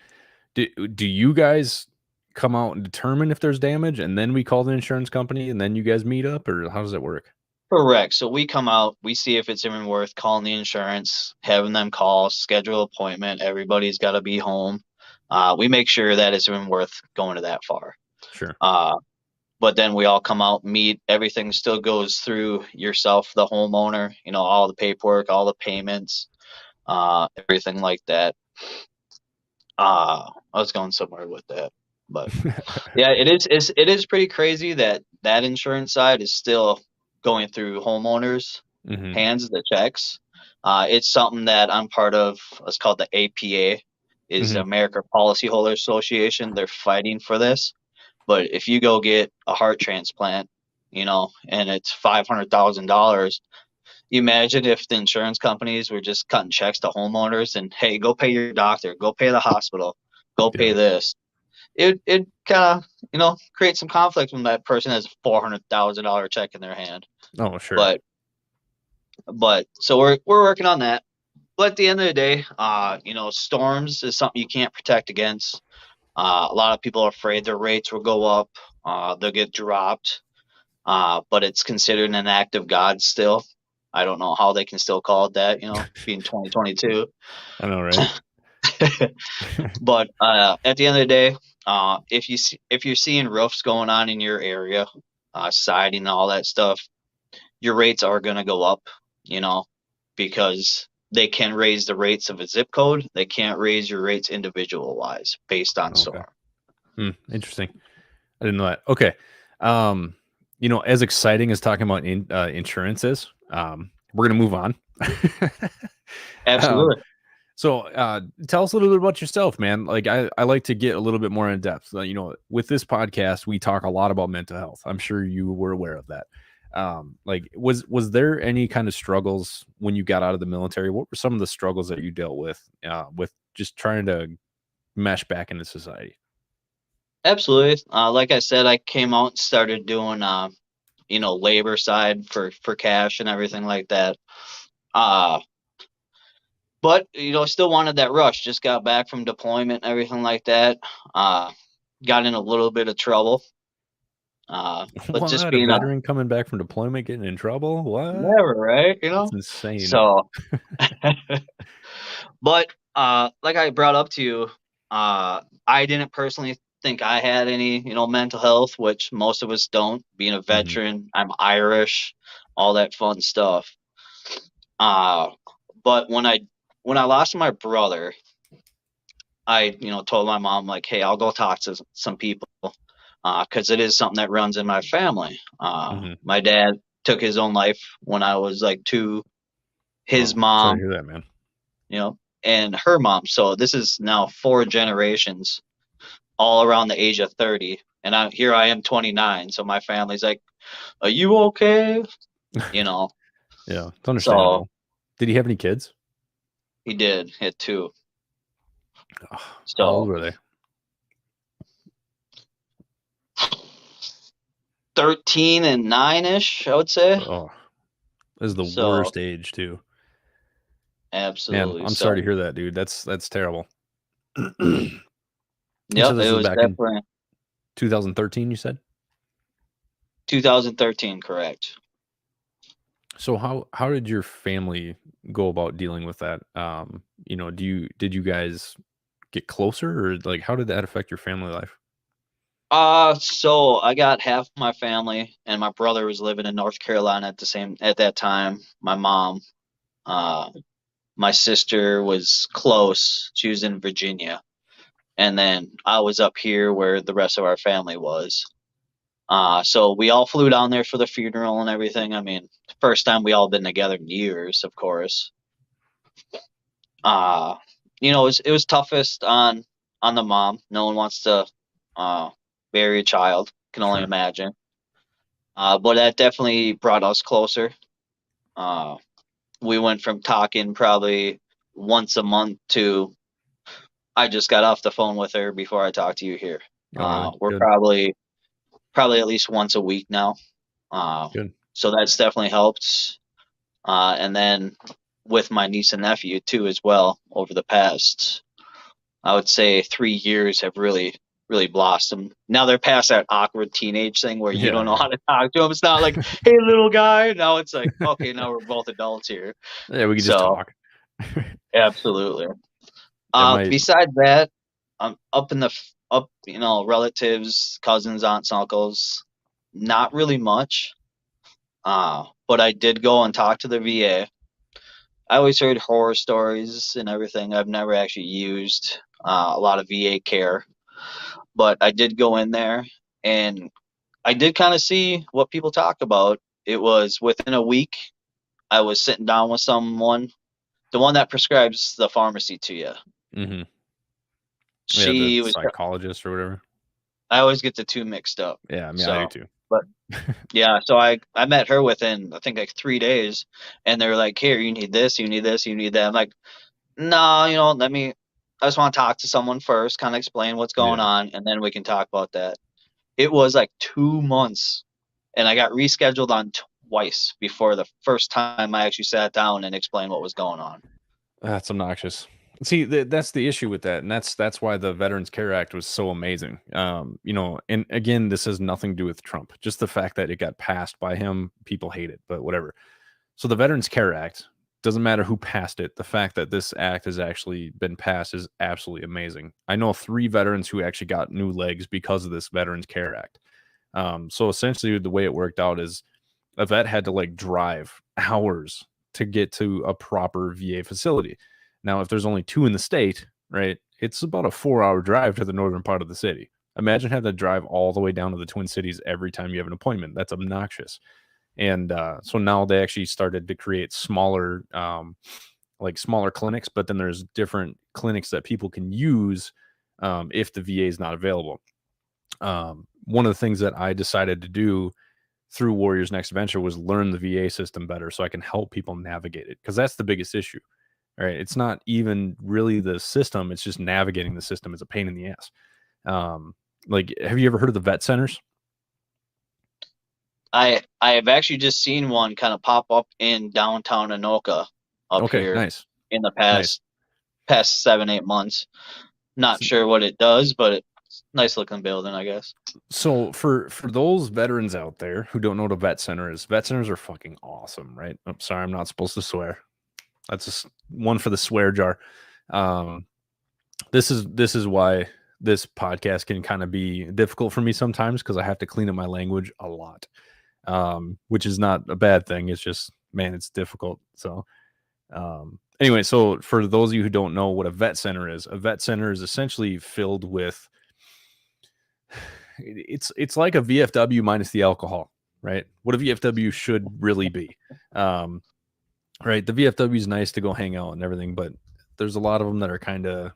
do you guys come out and determine if there's damage, and then we call the insurance company, and then you guys meet up, or how does that work? Correct. So we come out, we see if it's even worth calling the insurance, having them call, schedule an appointment. Everybody's got to be home. We make sure that it's even worth going to that far. Sure. But then we all come out, meet. Everything still goes through yourself, the homeowner. All the paperwork, all the payments, everything like that. I was going somewhere with that, but yeah, it is pretty crazy that insurance side is still going through homeowners' hands, the checks. It's something that I'm part of. It's called the APA, is American Policyholder Association. They're fighting for this. But if you go get a heart transplant, and it's $500,000, imagine if the insurance companies were just cutting checks to homeowners and, hey, go pay your doctor, go pay the hospital, go pay this. It kind of, create some conflict when that person has a $400,000 check in their hand. Oh, sure. But so we're working on that. But at the end of the day, storms is something you can't protect against. A lot of people are afraid their rates will go up, they'll get dropped. But it's considered an act of God still. I don't know how they can still call it that, being 2022. I know, right? But at the end of the day, if you're seeing roofs going on in your area, siding and all that stuff, your rates are going to go up, you know, because they can raise the rates of a zip code. They can't raise your rates individual wise based on Okay. storm. Interesting. I didn't know that. Okay. As exciting as talking about insurance is, we're gonna move on. um, Absolutely. so tell us a little bit about yourself, man. Like I like to get a little bit more in depth. With this podcast, we talk a lot about mental health. I'm sure you were aware of that. Was there any kind of struggles when you got out of the military? What were some of the struggles that you dealt with just trying to mesh back into society? Absolutely. Like I said, I came out and started doing, labor side for cash and everything like that. Uh, but still wanted that rush. Just got back from deployment and everything like that. Got in a little bit of trouble. But just What, a being veteran coming back from deployment getting in trouble? What? never, right? That's insane. So, but like I brought up to you, I didn't personally think I had any, mental health, which most of us don't. Being a Mhm. veteran, I'm Irish, all that fun stuff. But when I lost my brother, I told my mom like, hey, I'll go talk to some people because it is something that runs in my family. Mhm. My dad took his own life when I was like 2. His Oh, sorry to mom, hear that, man. and her mom. So this is now 4 generations all around the age of 30. And I am 29. So my family's like, are you okay? You know, Yeah, it's so understandable. Did he have any kids? he did hit 2. How old So were they? 13 and 9-ish, I would say. Oh, this is the So worst age too. Man, absolutely. I'm sorry to So hear that, dude. That's terrible. You said yep, this it was was back in definitely 2013, you said? 2013, correct. So how did your family go about dealing with that? Did you guys get closer, or like how did that affect your family life? So I got half my family, and my brother was living in North Carolina at that time. My mom, uh, my sister was close. She was in Virginia, and then I was up here where the rest of our family was. So we all flew down there for the funeral and everything. I mean, first time we all been together in years, of course. Uh, it was toughest on the mom. No one wants to uh bury a child. Can only Sure. imagine. But that definitely brought us closer. Uh, we went from talking probably once a month to I just got off the phone with her before I talked to you here. Oh, really? We're Good. probably at least once a week now. Uh, Good. so that's definitely helped. And then with my niece and nephew too as well over the past, I would say 3 years have really blossomed. Now they're past that awkward teenage thing where you Yeah, don't know yeah. how to talk to them. It's not like, hey, little guy. Now it's like, okay, now we're both adults here. Yeah, we could just So talk. absolutely. Yeah, my Besides that, up in the relatives, cousins, aunts, uncles, not really much. But I did go and talk to the VA. I always heard horror stories and everything. I've never actually used a lot of VA care, but I did go in there and I did kind of see what people talk about. It was within a week, I was sitting down with someone, the one that prescribes the pharmacy to you. mhm. Yeah, the She was, psychologist or whatever. I always get the two mixed up. Yeah, I mean, I do So, too. but yeah, so I met her within, I think, like 3 days, and they were like, here, you need this, you need this, you need that. I'm like, no, I just want to talk to someone first, kind of explain what's going Yeah. on, and then we can talk about that. It was like 2 months, and I got rescheduled on twice before the first time I actually sat down and explained what was going on. That's obnoxious. See, that's the issue with that, and that's why the Veterans Care Act was so amazing. And again, this has nothing to do with Trump. Just the fact that it got passed by him, people hate it, but whatever. So the Veterans Care Act doesn't matter who passed it. The fact that this act has actually been passed is absolutely amazing. I know 3 veterans who actually got new legs because of this Veterans Care Act. So essentially, the way it worked out is a vet had to like drive hours to get to a proper VA facility. Now, if there's only 2 in the state, right, it's about a 4-hour drive to the northern part of the city. Imagine having to drive all the way down to the Twin Cities every time you have an appointment. That's obnoxious. And so now they actually started to create smaller, like smaller clinics, but then there's different clinics that people can use if the VA is not available. One of the things that I decided to do through Warriors Next Venture was learn the VA system better so I can help people navigate it, because that's the biggest issue. All right. It's not even really the system, it's just navigating the system is a pain in the ass. Like, have you ever heard of the vet centers? I have actually just seen one kind of pop up in downtown Anoka up here Nice. in the past 7-8 months. Not sure what it does, but it's a nice looking building, I guess. So for those veterans out there who don't know what a vet center is, vet centers are fucking awesome, right? I'm sorry, I'm not supposed to swear. That's just one for the swear jar. This is why this podcast can kind of be difficult for me sometimes, because I have to clean up my language a lot, which is not a bad thing. It's just, man, it's difficult. So anyway, so for those of you who don't know what a vet center is essentially filled with, it's like a VFW minus the alcohol, right? What a VFW should really be. Right. The VFW is nice to go hang out and everything, but there's a lot of them that are kind of,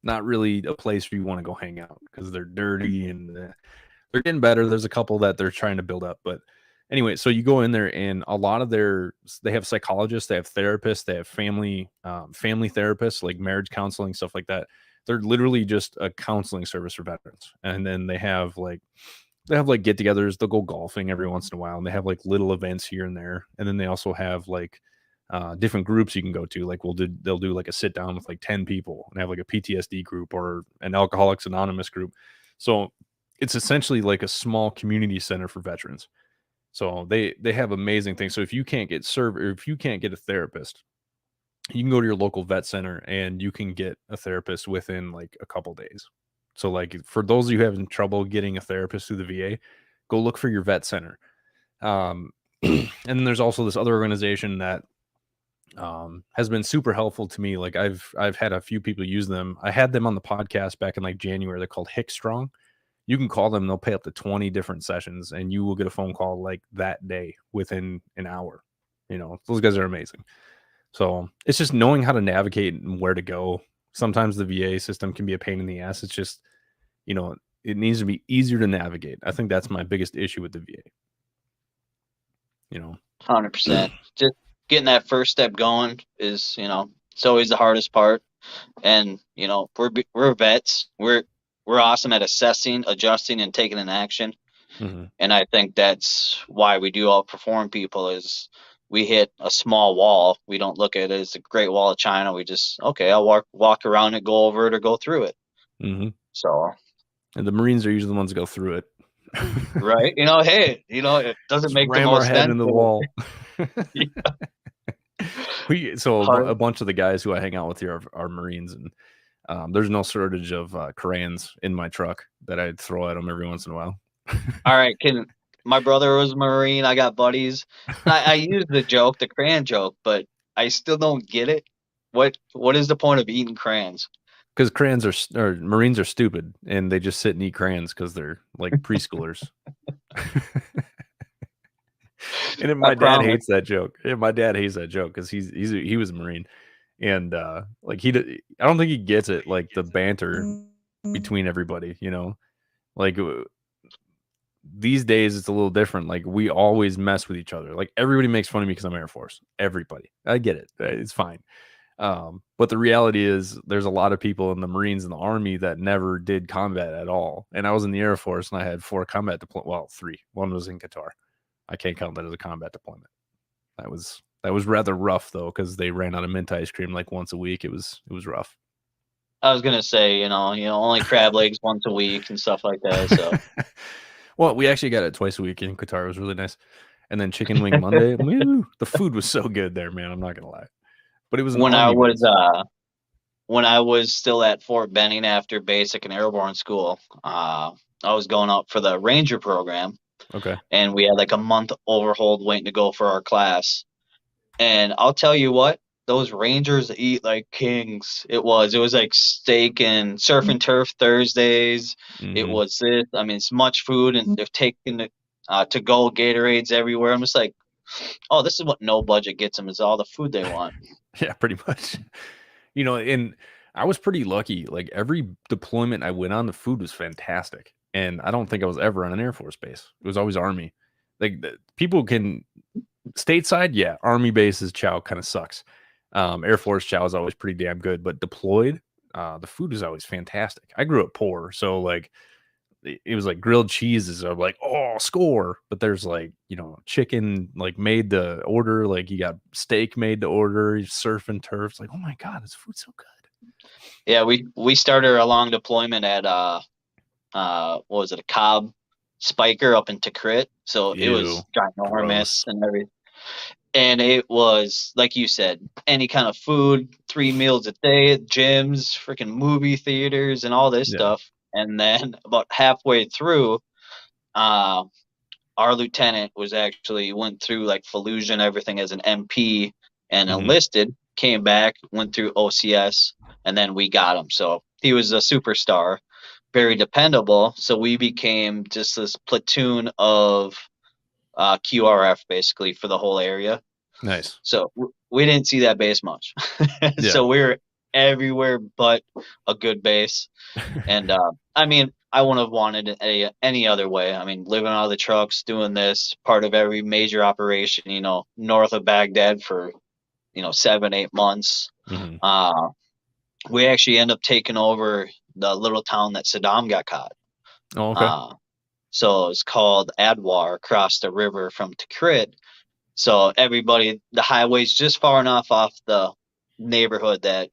not really a place where you want to go hang out because they're dirty and they're getting better. There's a couple that they're trying to build up, but anyway, so you go in there and a lot of they have psychologists, they have therapists, they have family therapists, like marriage counseling, stuff like that. They're literally just a counseling service for veterans. And then they have get-togethers. They'll go golfing every once in a while, and they have like little events here and there. And then they also have like different groups you can go to. Like they'll do like a sit down with like 10 people and have like a PTSD group or an Alcoholics Anonymous group. So it's essentially like a small community center for veterans. So they have amazing things. So if you can't get served, or if you can't get a therapist, you can go to your local vet center and you can get a therapist within like a couple days. So like for those of you having trouble getting a therapist through the VA, go look for your vet center. And then there's also this other organization that has been super helpful to me. Like I've had a few people use them. I had them on the podcast back in like January. They're called Hick Strong. You can call them. They'll pay up to 20 different sessions and you will get a phone call like that day within an hour. Those guys are amazing. So it's just knowing how to navigate and where to go. Sometimes the VA system can be a pain in the ass. It's just, it needs to be easier to navigate. I think that's my biggest issue with the VA. 100%. Just getting that first step going is, it's always the hardest part. And, we're vets. We're awesome at assessing, adjusting, and taking an action. Mm-hmm. And I think that's why we do outperform people is we hit a small wall. We don't look at it as a great wall of China. We just, okay, I'll walk around it, go over it, or go through it. Mm-hmm. So, and the Marines are usually the ones that go through it. Right. Hey, it doesn't make the most sense. Ram our head into the wall. A bunch of the guys who I hang out with here are Marines, and there's no shortage of crayons in my truck that I'd throw at them every once in a while. All right. My brother was a Marine. I got buddies. I use the crayon joke, but I still don't get it. What is the point of eating crayons? Because crayons or Marines are stupid and they just sit and eat crayons because they're like preschoolers. And my dad hates that joke. My dad hates that joke because he was a Marine, and like I don't think he gets it, like the banter between everybody. Like these days it's a little different. Like we always mess with each other. Like everybody makes fun of me because I'm Air Force. Everybody, I get it. It's fine. But the reality is there's a lot of people in the Marines and the Army that never did combat at all. And I was in the Air Force and I had 4 combat deployments. Well, 3. One was in Qatar. I can't count that as a combat deployment. That was rather rough though, because they ran out of mint ice cream like once a week. It was rough. I was gonna say, only crab legs once a week and stuff like that. So, well, we actually got it twice a week in Qatar. It was really nice. and then Chicken Wing Monday. Woo, the food was so good there, man. I'm not gonna lie, but it was an When I army was base. when I was still at Fort Benning after basic and airborne school, I was going out for the Ranger program, Okay. and we had like a month overhold waiting to go for our class. And I'll tell you what, those Rangers eat like kings. It was like steak and surf and turf Thursdays. It Hmm. was this. I mean, it's much food, and they're taking the to go Gatorades everywhere. I'm just like, oh, this is what no budget gets them, is all the food they want. Yeah, pretty much. And I was pretty lucky. Like every deployment I went on, the food was fantastic, and I don't think I was ever on an Air Force base. It was always Army. Like people can stateside, yeah, Army bases chow kind of sucks. Air Force chow is always pretty damn good, but deployed, the food is always fantastic. I grew up poor, so like it was like grilled cheeses are like, oh, score. But there's like, chicken like made to order, like you got steak made to order, surf and turf. It's like, oh my God, this food's so good. Yeah, we started our long deployment at what was it, a Cobb Spiker up in Tikrit. So it Ew, was ginormous gross. and everything. And it was, like you said, any kind of food, 3 meals a day, gyms, freaking movie theaters, and all this Yeah. stuff. And then about halfway through, uh, our lieutenant went through like Fallujah and everything as an MP and Hmm. enlisted, came back, went through OCS, and then we got him. So he was a superstar, very dependable. So we became just this platoon of QRF basically for the whole area. Nice. So we didn't see that base much. Yeah. So we were everywhere but a good base. And I mean, I wouldn't have wanted it any other way. I mean, living out of the trucks, doing this, part of every major operation, north of Baghdad for, 7, 8 months. Hmm. Uh, we actually end up taking over the little town that Saddam got caught. Oh, okay. Uh, so it's called Adwar, across the river from Tikrit. So everybody, the highway's just far enough off the neighborhood that,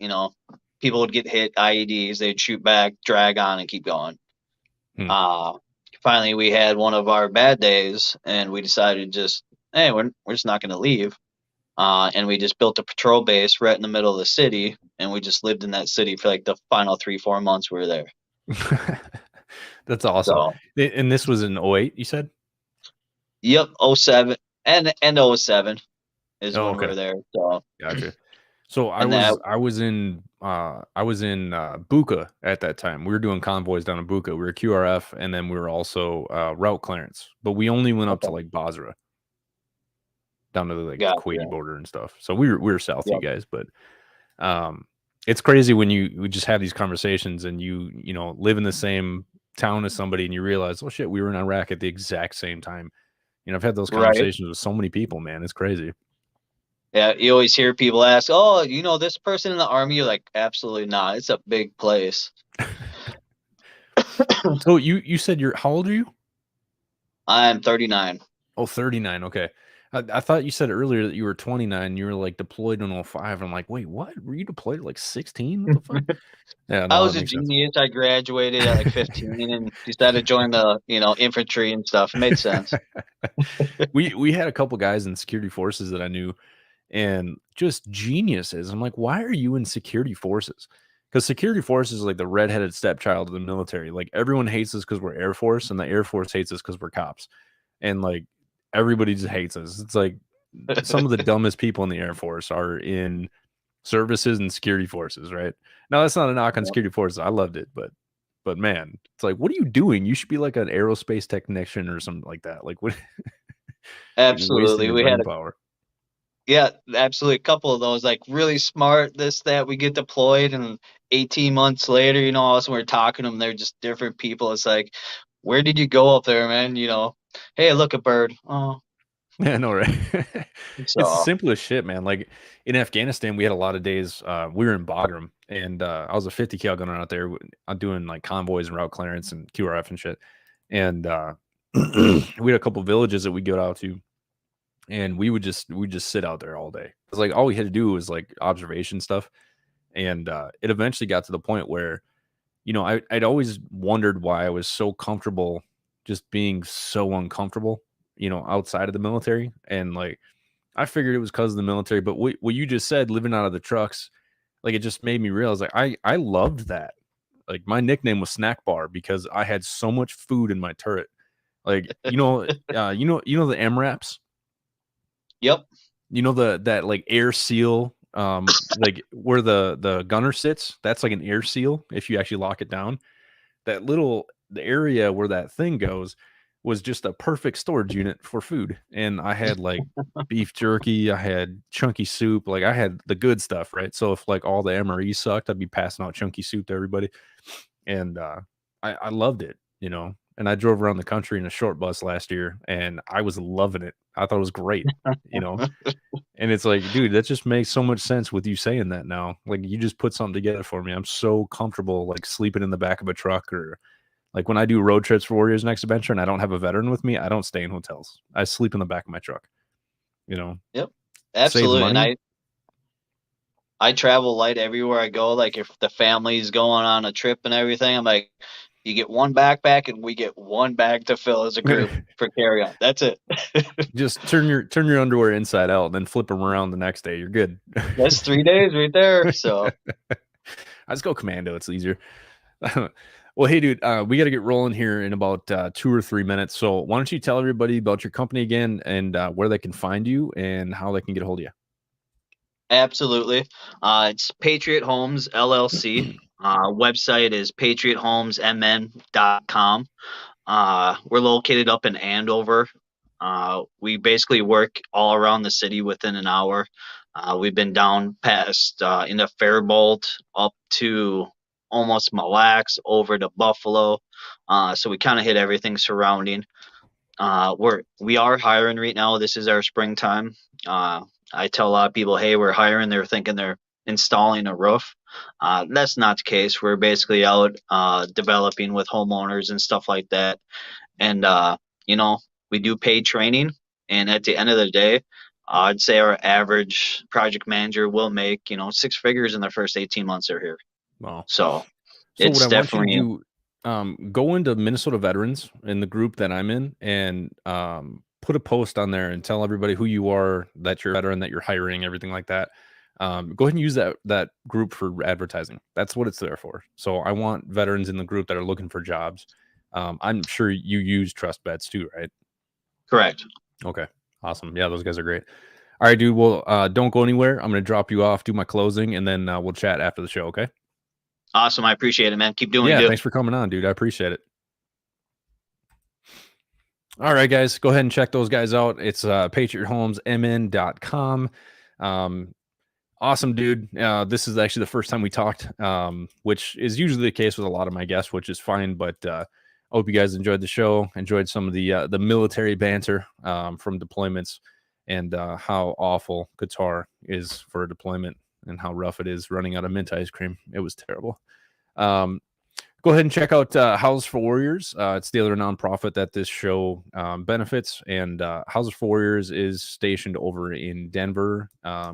people would get hit, IEDs, they'd shoot back, drag on, and keep going. Hmm. Uh, Finally, we had one of our bad days, and we decided just, hey, we're just not going to leave. And we just built a patrol base right in the middle of the city, and we just lived in that city for like the final 3, 4 months we were there. That's awesome. So, And this was in '08, you said? yep, '07 and '07 is Oh, when we okay. were there. So, Gotcha. So I and that, was I was in Buka at that time. We were doing convoys down in Buka. We were QRF, and then we were also route clearance. But we only went up to okay, like Basra, down to the like the Kuwaiti gotcha. border and stuff. So we were south of you Yep, guys, but um it's crazy when we just have these conversations and you live in the same town as somebody and you realize, oh shit, we were in Iraq at the exact same time. I've had those right. conversations with so many people, man. It's crazy. Yeah, you always hear people ask, "Oh, this person in the army?" You're like, "Absolutely not. It's a big place." So you said you're how old are you? I'm 39. Oh, 39. Okay. I thought you said earlier that you were 29. You were like deployed in '05. I'm like, wait, what? Were you deployed at like 16? What the fuck? Yeah, I no, that was a makes sense. genius. I graduated at like 15 and decided to join the, infantry and stuff. It made sense. We had a couple guys in security forces that I knew and just geniuses. I'm like, why are you in security forces? Because security forces is like the redheaded stepchild of the military. Like everyone hates us because we're Air Force, and the Air Force hates us because we're cops. And like everybody just hates us. It's like some of the dumbest people in the Air Force are in services and security forces, right? Now that's not a knock on Yep. security forces. I loved it, but man, it's like, what are you doing? You should be like an aerospace technician or something like that. Like what like wasting Absolutely. your We had brain a power. Yeah, absolutely, a couple of those, like really smart, this, that, we get deployed and 18 months later, all of a sudden we're talking to them, they're just different people. It's like, where did you go up there, man? Hey, look, a bird. Oh, Yeah, I know, right? It's the so simplest shit, man. Like in Afghanistan, we had a lot of days. We were in Bagram, and I was a 50 cal gunner out there. I'm doing like convoys and route clearance and QRF and shit. And we had a couple villages that we go out to, and we just sit out there all day. It's like all we had to do was like observation stuff, and it eventually got to the point where I'd always wondered why I was so comfortable just being so uncomfortable. outside of the military. And like, I figured it was because of the military, but what you just said, living out of the trucks, like it just made me realize like I loved that. Like my nickname was Snack Bar because I had so much food in my turret. Like, the MRAPs, Yep. that like air seal, like where the gunner sits, that's like an air seal if you actually lock it down. The area where that thing goes was just a perfect storage unit for food. And I had like beef jerky, I had chunky soup, like I had the good stuff, right? So if like all the MRE sucked, I'd be passing out chunky soup to everybody. And I loved it, And I drove around the country in a short bus last year and I was loving it. I thought it was great, you know. And it's like, dude, that just makes so much sense with you saying that now. Like you just put something together for me. I'm so comfortable like sleeping in the back of a truck, or like when I do road trips for Warriors Next Adventure and I don't have a veteran with me, I don't stay in hotels. I sleep in the back of my truck. Yep. Saves Absolutely. And money. I travel light everywhere I go. Like if the family's going on a trip and everything, I'm like, you get one backpack and we get one bag to fill as a group for carry on. That's it. Just turn your underwear inside out and then flip them around the next day. You're good. That's 3 days right there. So I just go commando. It's easier. Well, hey, dude, we got to get rolling here in about 2 or 3 minutes. So why don't you tell everybody about your company again and where they can find you and how they can get a hold of you? absolutely. It's Patriot Homes LLC. Website is patriothomesmn.com. We're located up in Andover. We basically work all around the city within an hour. We've been down past into Faribault up to almost Mille Lacs over to Buffalo. So we kind of hit everything surrounding. We are hiring right now. This is our springtime. I tell a lot of people, hey, we're hiring. They're thinking they're installing a roof. That's not the case. We're basically out developing with homeowners and stuff like that. And we do paid training. And at the end of the day, I'd say our average project manager will make 6 figures in their first 18 months they're here. Wow. So what it's I want you to definitely do, go into Minnesota Veterans in the group that I'm in and put a post on there and tell everybody who you are, that you're a veteran, that you're hiring, everything like that. Go ahead and use that group for advertising. That's what it's there for. So I want veterans in the group that are looking for jobs. I'm sure you use Trust Bets too, right? correct. Okay. Awesome. Yeah, those guys are great. All right, dude. Well, don't go anywhere. I'm going to drop you off, do my closing, and then we'll chat after the show. Okay. Awesome. I appreciate it, man. Keep doing what you do. Thanks for coming on, dude. I appreciate it. All right, guys, go ahead and check those guys out. It's patriothomesmn.com. Awesome, dude. This is actually the first time we talked, which is usually the case with a lot of my guests, which is fine. But I hope you guys enjoyed the show, enjoyed some of the military banter from deployments, and how awful Qatar is for a deployment and how rough it is running out of mint ice cream. It was terrible. Go ahead and check out Houses for Warriors. It's the other nonprofit that this show benefits. And Houses for Warriors is stationed over in Denver,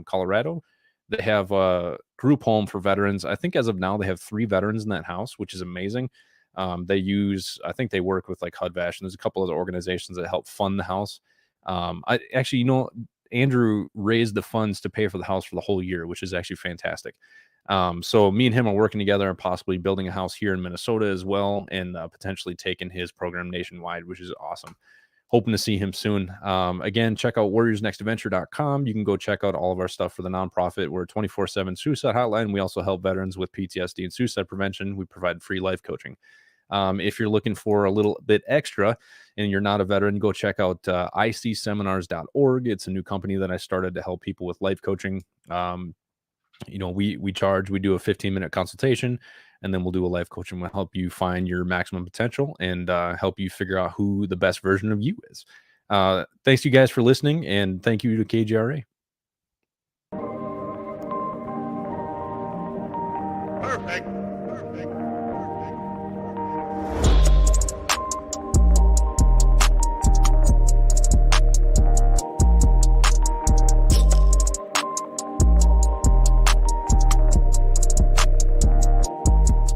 Colorado. They have a group home for veterans. I think as of now, they have 3 veterans in that house, which is amazing. I think they work with like HUD-VASH, and there's a couple other organizations that help fund the house. Andrew raised the funds to pay for the house for the whole year, which is actually fantastic. So me and him are working together and possibly building a house here in Minnesota as well, and potentially taking his program nationwide, which is awesome. Hoping to see him soon. Again, check out warriorsnextadventure.com. You can go check out all of our stuff for the nonprofit. We're a 24/7 suicide hotline. We also help veterans with PTSD and suicide prevention. We provide free life coaching. If you're looking for a little bit extra and you're not a veteran, go check out icseminars.org. It's a new company that I started to help people with life coaching. We charge, we do a 15-minute consultation, and then we'll do a life coaching. We'll help you find your maximum potential and help you figure out who the best version of you is. Thanks you guys for listening, and thank you to KGRA. Perfect.